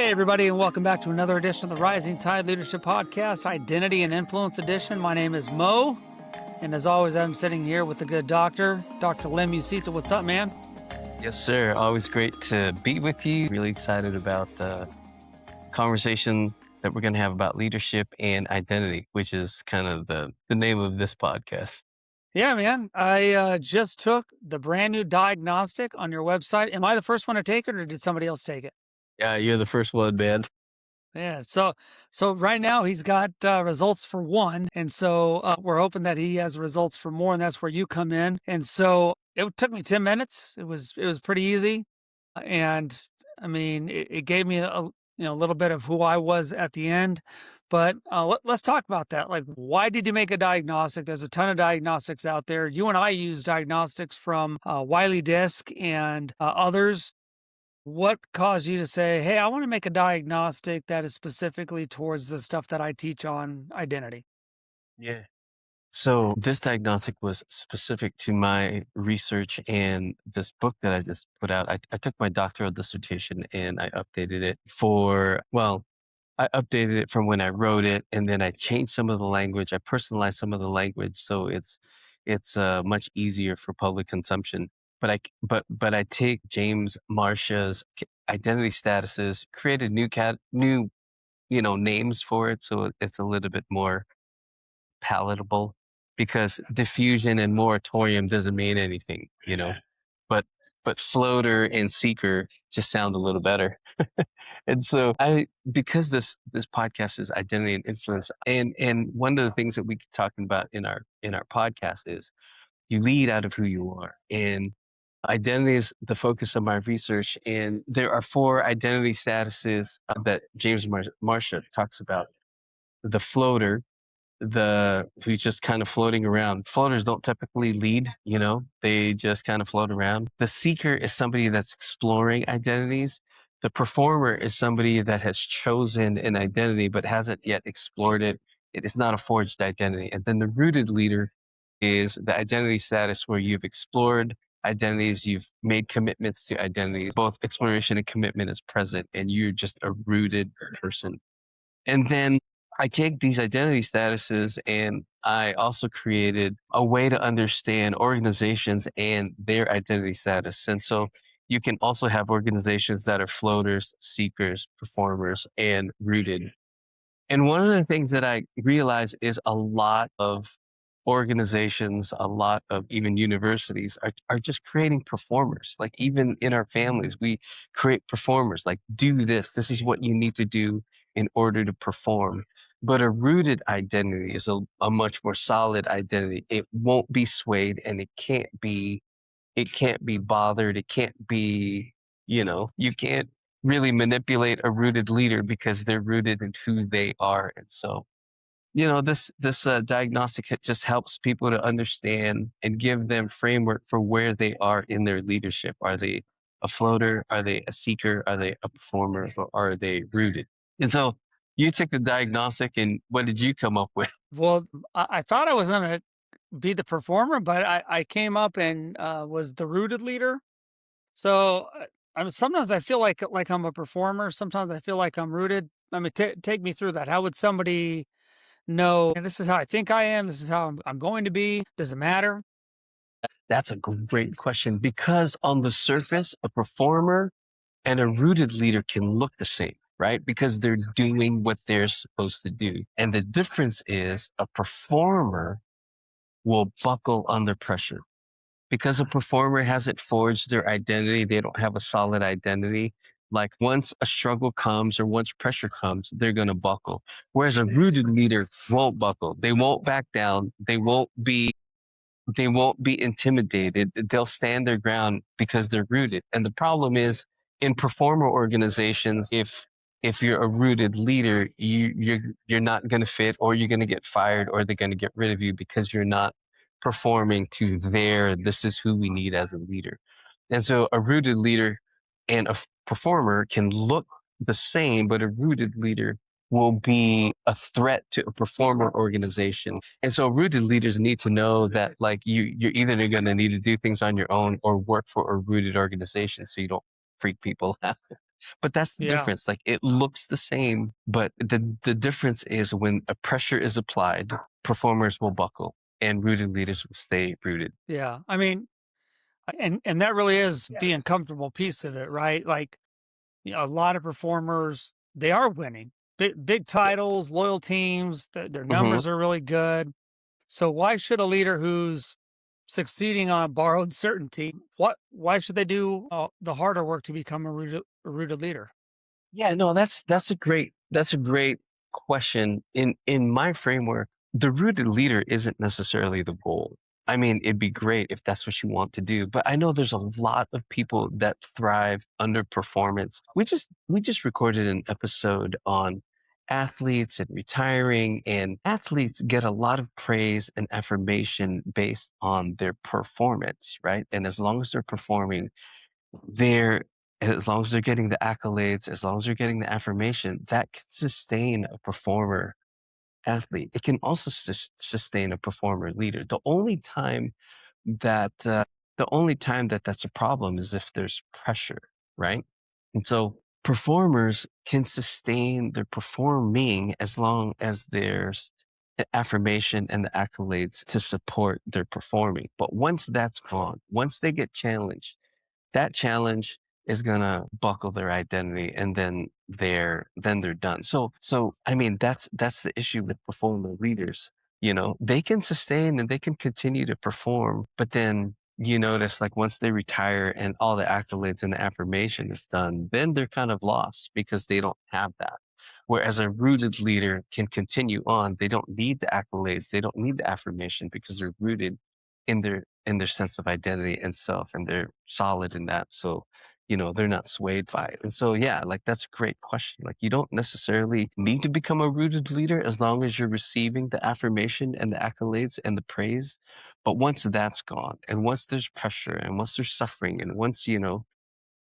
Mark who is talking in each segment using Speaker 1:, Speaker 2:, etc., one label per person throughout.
Speaker 1: Hey, everybody, and welcome back to another edition of the Rising Tide Leadership Podcast, Identity and Influence Edition. My name is Mo, and as always, I'm sitting here with the good doctor, Dr. Lim Usita. What's up, man?
Speaker 2: Yes, sir. Always great to be with you. Really excited about the conversation that we're going to have about leadership and identity, which is kind of the name of this podcast.
Speaker 1: Yeah, man. I just took the brand new diagnostic on your website. Am I the first one to take it, or did somebody else take it?
Speaker 2: Yeah, you're the first one, man.
Speaker 1: Yeah. So right now he's got results for one, and so we're hoping that he has results for more, and that's where you come in. And so it took me 10 minutes. It was pretty easy, and I mean it gave me a little bit of who I was at the end. But let's talk about that. Like, why did you make a diagnostic? There's a ton of diagnostics out there. You and I use diagnostics from Wiley Disc and others. What caused you to say, hey, I want to make a diagnostic that is specifically towards the stuff that I teach on identity?
Speaker 2: Yeah. So this diagnostic was specific to my research and this book that I just put out. I took my doctoral dissertation and I updated it I updated it from when I wrote it, and then I changed some of the language. I personalized some of the language, so it's much easier for public consumption. But I take James Marcia's identity statuses, created new names for it, so it's a little bit more palatable. Because diffusion and moratorium doesn't mean anything, but floater and seeker just sound a little better. And so because this podcast is identity and influence, and one of the things that we keep talking about in our podcast is you lead out of who you are. And identity is the focus of my research. And there are 4 identity statuses that James Marcia talks about. The floater, who's just kind of floating around. Floaters don't typically lead, they just kind of float around. The seeker is somebody that's exploring identities. The performer is somebody that has chosen an identity but hasn't yet explored it. It is not a forged identity. And then the rooted leader is the identity status where you've explored identities, you've made commitments to identities. Both exploration and commitment is present, and you're just a rooted person. And then I take these identity statuses and I also created a way to understand organizations and their identity status. And so you can also have organizations that are floaters, seekers, performers, and rooted. And one of the things that I realize is a lot of organizations, a lot of even universities are just creating performers. Like even in our families, we create performers like, do this. This is what you need to do in order to perform. But a rooted identity is a much more solid identity. It won't be swayed and it can't be bothered. It can't be, you can't really manipulate a rooted leader because they're rooted in who they are. And so, this diagnostic just helps people to understand and give them framework for where they are in their leadership. Are they a floater? Are they a seeker? Are they a performer? Or are they rooted? And so you took the diagnostic, and what did you come up with?
Speaker 1: Well, I thought I was going to be the performer, but I came up and was the rooted leader. So sometimes I feel like I'm a performer. Sometimes I feel like I'm rooted. I mean, take me through that. How would somebody know, and this is how I think I am, this is how I'm going to be? Does it matter?
Speaker 2: That's a great question, because on the surface, a performer and a rooted leader can look the same, right? Because they're doing what they're supposed to do. And the difference is a performer will buckle under pressure. Because a performer hasn't forged their identity, they don't have a solid identity. Like once a struggle comes or once pressure comes, they're going to buckle. Whereas a rooted leader won't buckle. They won't back down. They won't be intimidated. They'll stand their ground because they're rooted. And the problem is in performer organizations, if you're a rooted leader, you're not going to fit, or you're going to get fired, or they're going to get rid of you because you're not performing to this is who we need as a leader. And so a rooted leader and a performer can look the same, but a rooted leader will be a threat to a performer organization. And so rooted leaders need to know that like you're either going to need to do things on your own or work for a rooted organization so you don't freak people out. But that's the
Speaker 1: Yeah.
Speaker 2: difference. Like it looks the same, but the difference is when a pressure is applied, performers will buckle and rooted leaders will stay rooted.
Speaker 1: Yeah. I mean, and that really is the uncomfortable piece of it, right? Like, a lot of performers, they are winning. Big
Speaker 2: Yeah.
Speaker 1: titles, loyal teams, their
Speaker 2: Hmm.
Speaker 1: numbers are really good. So why should a leader who's succeeding on borrowed certainty, why should they do the harder work to become a rooted leader?
Speaker 2: Yeah, no, that's a great question. In my framework, the rooted leader isn't necessarily the goal. I mean, it'd be great if that's what you want to do, but I know there's a lot of people that thrive under performance. We just recorded an episode on athletes and retiring, and athletes get a lot of praise and affirmation based on their performance, right? And as long as they're performing, they're as long as they're getting the accolades, as long as they're getting the affirmation, that can sustain a performer athlete. It can also sustain a performer leader. That uh, the only time that that's a problem is if there's pressure, right? And so performers can sustain their performing as long as there's affirmation and the accolades to support their performing. But once that's gone, once they get challenged, that challenge is gonna buckle their identity, and then they're done. So I mean that's the issue with performer leaders. You know, they can sustain and they can continue to perform, but then you notice like once they retire and all the accolades and the affirmation is done, then they're kind of lost because they don't have that. Whereas a rooted leader can continue on. They don't need the accolades, they don't need the affirmation because they're rooted in their sense of identity and self, and they're solid in that. So, you know, they're not swayed by it. And so, yeah, like that's a great question. Like, you don't necessarily need to become a rooted leader as long as you're receiving the affirmation and the accolades and the praise. But once that's gone, and once there's pressure, and once there's suffering, and once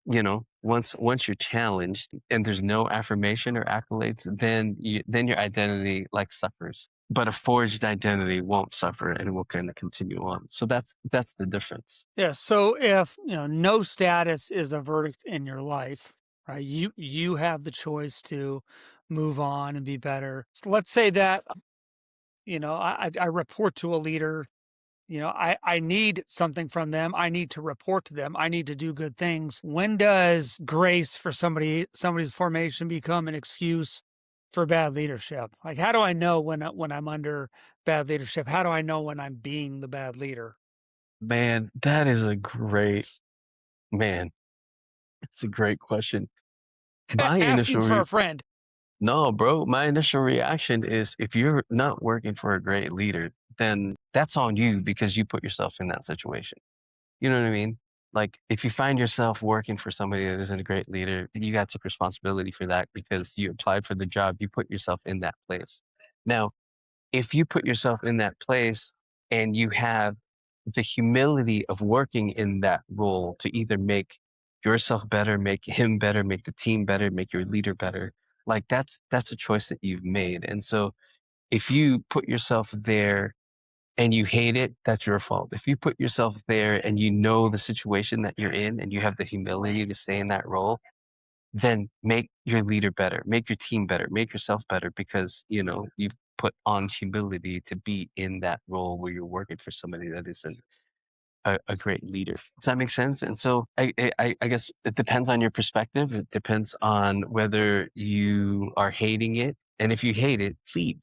Speaker 2: once you're challenged and there's no affirmation or accolades, then your identity like suffers. But a forged identity won't suffer and will kind of continue on. So that's the difference.
Speaker 1: Yeah. So if no status is a verdict in your life, right? You have the choice to move on and be better. So let's say that I report to a leader. I need something from them. I need to report to them. I need to do good things. When does grace for somebody's formation become an excuse for bad leadership? Like, how do I know when I'm under bad leadership? How do I know when I'm being the bad leader?
Speaker 2: Man, that is a great man. It's a great question. My
Speaker 1: Asking
Speaker 2: initial
Speaker 1: for a friend.
Speaker 2: No, bro, my initial reaction is if you're not working for a great leader, then that's on you because you put yourself in that situation. You know what I mean? Like, if you find yourself working for somebody that isn't a great leader, you got to take responsibility for that because you applied for the job, you put yourself in that place. Now, if you put yourself in that place and you have the humility of working in that role to either make yourself better, make him better, make the team better, make your leader better, like that's a choice that you've made. And so if you put yourself there and you hate it, that's your fault. If you put yourself there and you know the situation that you're in and you have the humility to stay in that role, then make your leader better, make your team better, make yourself better because, you've put on humility to be in that role where you're working for somebody that isn't a great leader. Does that make sense? And so I guess it depends on your perspective. It depends on whether you are hating it. And if you hate it, leave.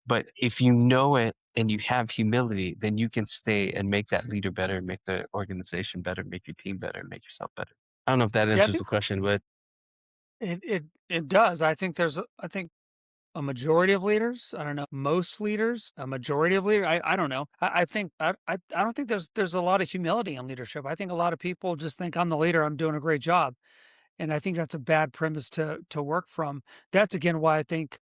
Speaker 2: But if you know it and you have humility, then you can stay and make that leader better, make the organization better, make your team better, make yourself better. I don't know if that
Speaker 1: Yeah, I
Speaker 2: answers
Speaker 1: think
Speaker 2: the question, but
Speaker 1: it does. I think a majority of leaders, I don't know, most leaders, a majority of leaders, I don't know. I think I don't think there's a lot of humility in leadership. I think a lot of people just think I'm the leader, I'm doing a great job. And I think that's a bad premise to work from. That's again why I think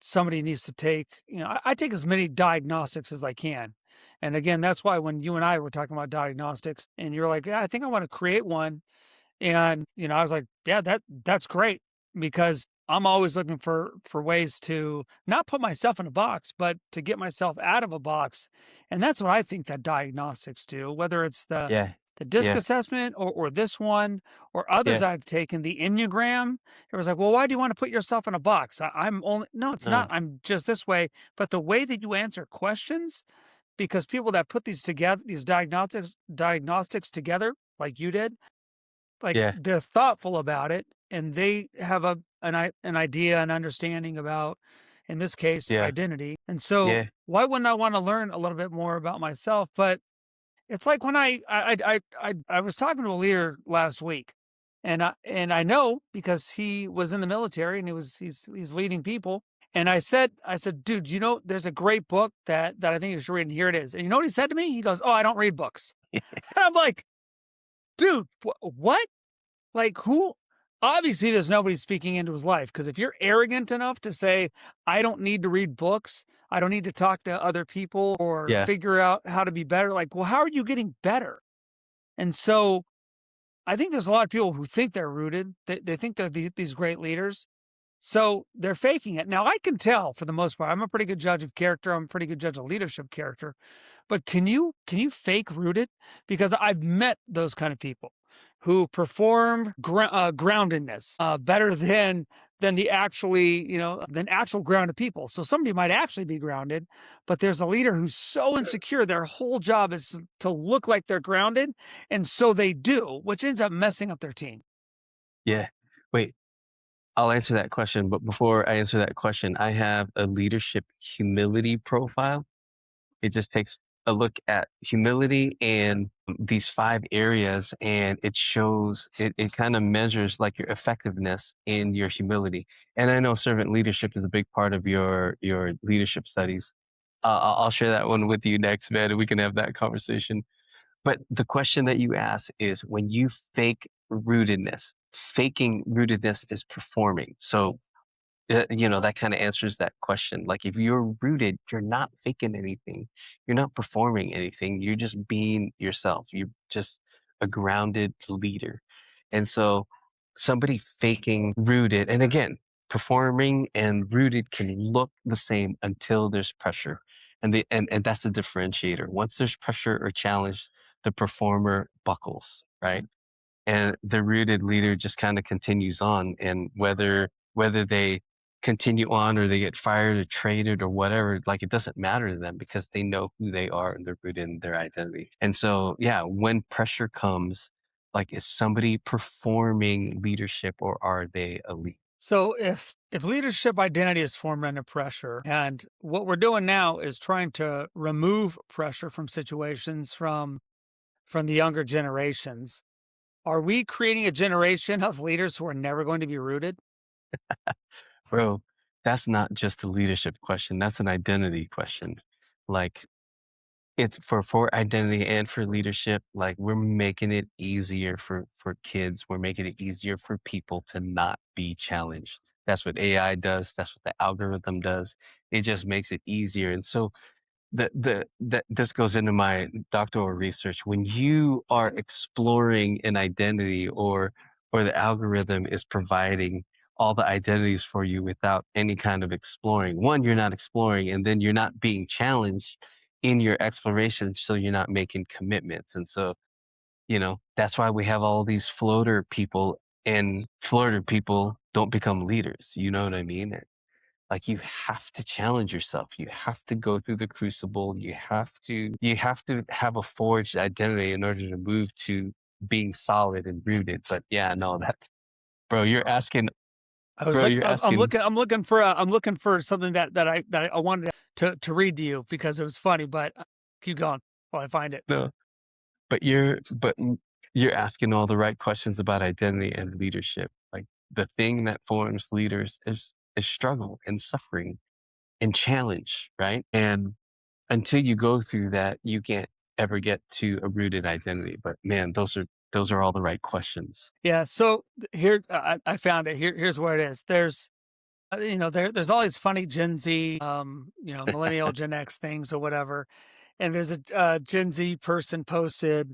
Speaker 1: somebody needs to take, I take as many diagnostics as I can. And again, that's why when you and I were talking about diagnostics and you're like, yeah, I think I want to create one. And, I was like, yeah, that's great because I'm always looking for ways to not put myself in a box, but to get myself out of a box. And that's what I think that diagnostics do, whether it's the
Speaker 2: yeah.
Speaker 1: the DISC
Speaker 2: Yeah.
Speaker 1: assessment or this one or others
Speaker 2: Yeah.
Speaker 1: I've taken, the Enneagram. It was like, well, why do you want to put yourself in a box? I'm only, no, it's
Speaker 2: Uh,
Speaker 1: not. I'm just this way. But the way that you answer questions, because people that put these together, these diagnostics together, like you did, like
Speaker 2: yeah.
Speaker 1: they're thoughtful about it and they have an idea, an understanding about, in this case,
Speaker 2: Yeah.
Speaker 1: identity. And so
Speaker 2: Yeah.
Speaker 1: why wouldn't I want to learn a little bit more about myself? But it's like when I was talking to a leader last week, and I know because he was in the military and he's leading people. And I said, dude, you know, there's a great book that I think you should read, and here it is. And you know what he said to me? He goes, "Oh, I don't read books." And I'm like, dude, what? Like who? Obviously, there's nobody speaking into his life, because if you're arrogant enough to say, I don't need to read books, I don't need to talk to other people or
Speaker 2: Yeah.
Speaker 1: figure out how to be better, like, well, how are you getting better? And so I think there's a lot of people who think they're rooted. They think they're these great leaders. So they're faking it. Now, I can tell for the most part, I'm a pretty good judge of character. I'm a pretty good judge of leadership character. But can you fake rooted? Because I've met those kind of people who perform groundedness better than the actually, than actual grounded people. So somebody might actually be grounded, but there's a leader who's so insecure, their whole job is to look like they're grounded, and so they do, which ends up messing up their team.
Speaker 2: Yeah. Wait, I'll answer that question. But before I answer that question, I have a leadership humility profile. It just takes a look at humility and these 5 areas, and it shows it kind of measures like your effectiveness in your humility. And I know servant leadership is a big part of your leadership studies. I'll share that one with you next, man, and we can have that conversation. But the question that you ask is, when you fake rootedness, faking rootedness is performing. So that kind of answers that question. Like, if you're rooted, you're not faking anything. You're not performing anything. You're just being yourself. You're just a grounded leader. And so somebody faking rooted, and again, performing and rooted can look the same until there's pressure. And that's the differentiator. Once there's pressure or challenge, the performer buckles, right? And the rooted leader just kind of continues on, and whether they continue on or they get fired or traded or whatever, like, it doesn't matter to them because they know who they are and they're rooted in their identity. And so, yeah, when pressure comes, like, is somebody performing leadership or are they a lead?
Speaker 1: So if leadership identity is formed under pressure, and what we're doing now is trying to remove pressure from situations from the younger generations, are we creating a generation of leaders who are never going to be rooted?
Speaker 2: Bro, that's not just a leadership question, that's an identity question. Like, it's for identity and for leadership, like, we're making it easier for kids, we're making it easier for people to not be challenged. That's what AI does, that's what the algorithm does. It just makes it easier, and so that this goes into my doctoral research. When you are exploring an identity, or the algorithm is providing all the identities for you without any kind of exploring, one, you're not exploring, and then you're not being challenged in your exploration, so you're not making commitments. And so, that's why we have all these floater people, and floater people don't become leaders. You know what I mean? Like, you have to challenge yourself. You have to go through the crucible. You have to have a forged identity in order to move to being solid and rooted. But yeah, no, bro, you're asking,
Speaker 1: I was
Speaker 2: bro,
Speaker 1: like,
Speaker 2: you're
Speaker 1: I'm
Speaker 2: asking,
Speaker 1: looking for something that I wanted to read to you because it was funny, but keep going while I find it.
Speaker 2: no, but you're asking all the right questions about identity and leadership. Like, the thing that forms leaders is struggle and suffering and challenge, right? And until you go through that, you can't ever get to a rooted identity. But man, those are all the right questions.
Speaker 1: Yeah. So here, I found it. Here's where it is. There's all these funny Gen Z, millennial Gen X things or whatever. And there's a Gen Z person posted,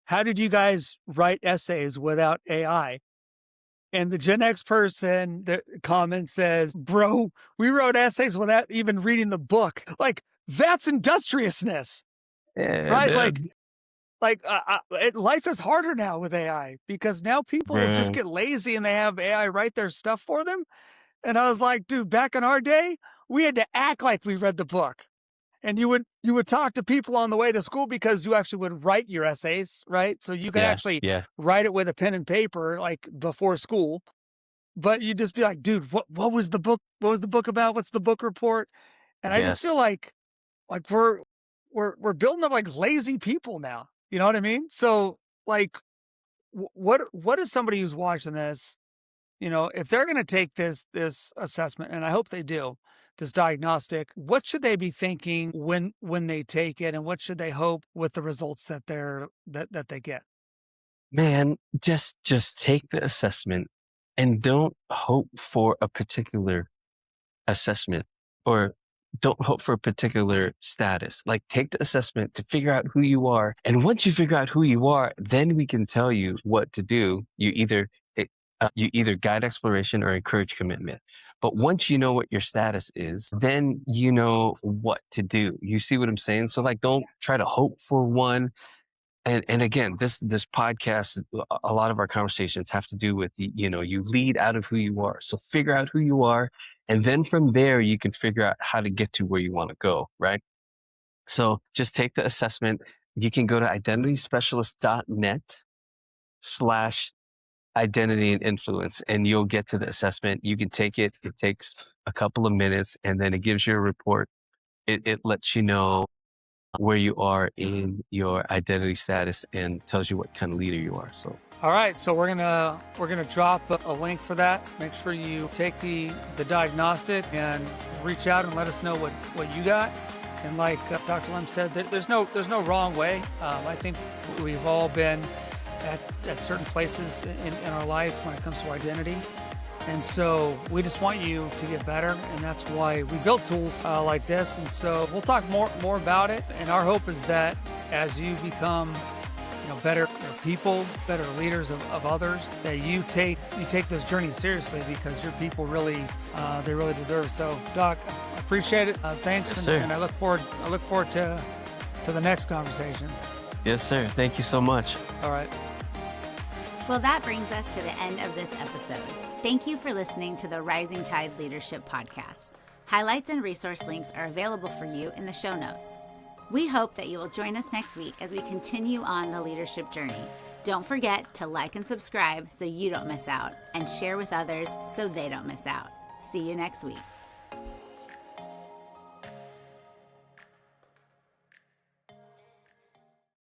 Speaker 1: how did you guys write essays without AI? And the Gen X person, the comment says, bro, we wrote essays without even reading the book. Like, that's industriousness,
Speaker 2: Yeah,
Speaker 1: right? Like,
Speaker 2: man.
Speaker 1: life is harder now with AI because now people just
Speaker 2: Right.
Speaker 1: get lazy and they have AI write their stuff for them. And I was like, dude, back in our day, we had to act like we read the book. And you would talk to people on the way to school because you actually would write your essays, right? So you could
Speaker 2: Yeah.
Speaker 1: actually
Speaker 2: Yeah.
Speaker 1: write it with a pen and paper, like before school. But you'd just be like, dude, what was the book? What was the book about? What's the book report? And I just
Speaker 2: Yes.
Speaker 1: feel like we're building up like lazy people now. You know what I mean? So like, what is somebody who's watching this? If they're going to take this assessment, and I hope they do, this diagnostic, what should they be thinking when they take it, and what should they hope with the results that they get?
Speaker 2: Man, just take the assessment and don't hope for a particular assessment or don't hope for a particular status. Like take the assessment to figure out who you are. And once you figure out who you are, then we can tell you what to do. You either guide exploration or encourage commitment. But once you know what your status is, then you know what to do. You see what I'm saying? So like don't try to hope for one. And again, this podcast, a lot of our conversations have to do with you lead out of who you are. So figure out who you are, and then from there you can figure out how to get to where you want to go, right? So just take the assessment. You can go to identityspecialist.net/identity and influence, and you'll get to the assessment. You can take it. It takes a couple of minutes, and then it gives you a report. It lets you know where you are in your identity status and tells you what kind of leader you are. So
Speaker 1: All right, so we're gonna drop a link for that. Make sure you take the diagnostic and reach out and let us know what you got. And like Dr. Lem said, there's no wrong way. I think we've all been at certain places in our life when it comes to identity. And so we just want you to get better, and that's why we built tools like this. And so we'll talk more about it. And our hope is that as you become better people, better leaders of others, that you take this journey seriously because your people really they really deserve it. So Doc, I appreciate it. Thanks,
Speaker 2: yes, sir.
Speaker 1: And I look forward to the next conversation.
Speaker 2: Yes, sir. Thank you so much.
Speaker 1: All right.
Speaker 3: Well, that brings us to the end of this episode. Thank you for listening to the Rising Tide Leadership Podcast. Highlights and resource links are available for you in the show notes. We hope that you will join us next week as we continue on the leadership journey. Don't forget to like and subscribe so you don't miss out, and share with others so they don't miss out. See you next week.